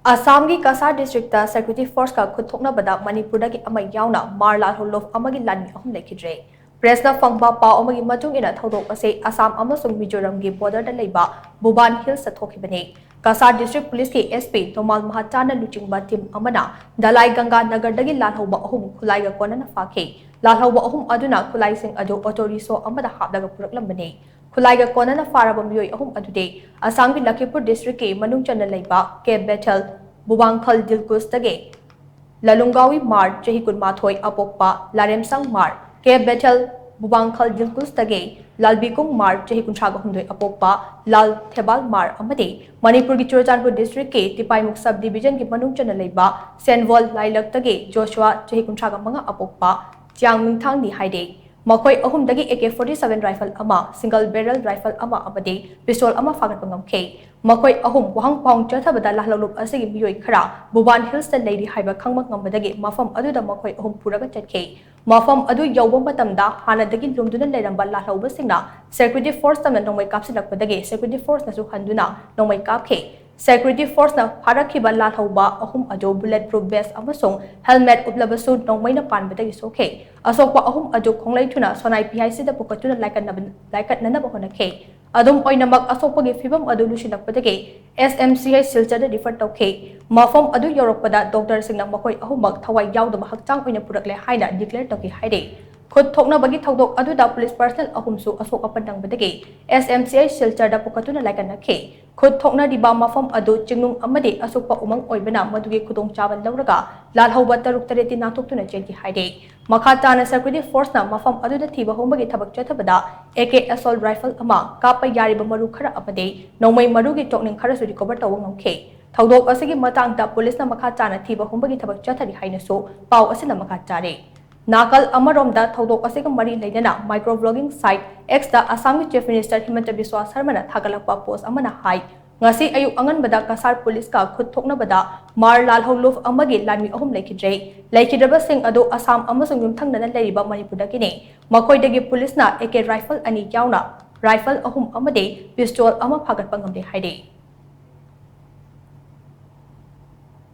Assam की Cachar District Security Force का खुद थोकनबदा Manipur Dagi Yaona Hmar lalhoulup amagi lanmee ahum Leikhidre. Press na fangba pau amagi matung ina thodok ase Assam amasung Mizoram gi border da leiba Buban Hills sa thokibani. Cachar District Police ki SP Tomal Mahatana luchingba team amana Dalai Ganga Nagar dagi lalhouba ahum khulai ga kona na fakhe. Lalhouba ahum aduna khulai sing adu autoriso amada hapdaga puraklambani. खुलाइगा कोना फारब मियोय अहुम अदुदे असम की Lakhipur district के मनुंग चन लेबा के बेथल बुबांगखल दिलकुस तगे ललुंगावी मार चही कुनमाथोय अपोकपा लारेमसंग मार के बेथल बुबांगखल दिलकुस तगे लालबिकुंग मार चही कुंथ्रागा हुमदोय अपोकपा लाल थेबाल मार अमदे मणिपुर की चुरचानपुर डिस्ट्रिक्ट के तिपाइमुख सब डिवीजन के मनुंग चन लेबा सेनवल लाइलक तगे जोशुआ चही कुंथ्रागा मंगा अपोकपा च्यां मिंगथांग नि हाइदे मकोई अहुम दगी AK-47 राइफल अमा सिंगल बैरल राइफल अमा अमदे पिस्तौल अमा फागत पंगमखे मकोई अहुम वहंग पाउंग चथबदा lalhoulup असगी मियोय खरा बुबान हिल्स द लेडी हाइबा खंगमक ngambadagi मफम अदुदा मकोई अहुम पुरागा चटखे मफम अदु यौबो मतमदा हानादगी लुमदुना लेरंबा lalhouba सिंगना security force तमना नोंमै कापसिलकपदगी security force नसु हंदुना नोंमै कापखे Security Force na harakhiba lalhouba ahum ado bulletproof vest amasung helmet uplabasu nongmaina panbadagi sokhe asokpa ahum ado khonglai thuna sonai PIC da pukatuna laikat nana bahonakhe adum oinamak asokpagi fibam adu lusinakpadagi SMCI silchada refer tokhe mafam adu yorokpada doctor singna makoi ahumak thawai yaudaba hakchang oina purakle haina declare tokhi haide खुद थोकनबगी थौदोक अदुदा police personnel अहुमसु असोक अपनदंग बदगे SMCI Silchar दा पुकतुना लाइकनखे खुद थोकना दिबा मफम अदु चिंगनुंग अमदे असोकपा उमंग ओइबना मदुगे खुदोंग चावल लौरगा लालहौबा तरुक तरेति नाथोकतुना चेंकी हाइदे मखा ताना सेक्युरिटी फोर्स ना मफम अदुदा थीबा होमबगी थबक चथबदा AK assault rifle अमा कापा यारिबा मरु खरा अमदे नौमै मरुगी टोकनिंग खरसु रिकवर तव ngमखे थौदोक असगी मतांगदा पुलिस ना मखा ताना थीबा होमबगी थबक चथरि हाइनसो पाव असिना मखा चारे नाकल अमरोमदा थौदोक असेगा मरी लेना माइक्रो ब्लॉगिंग साइट X दा असम की चीफ मिनिस्टर हिमंत बिस्वा शर्मा थागलपा पोस्ट अमना हाई ngasi ayu anganbada Cachar police ka khut thoknabada mar lalhoulup amagi lanmee ahum leikhidre sing ado Assam amasung yumthangnana leiriba Manipur Dagi makoi dagi police na AK rifle ani yauna rifle ahum amade pistol ama phagat pangamde haide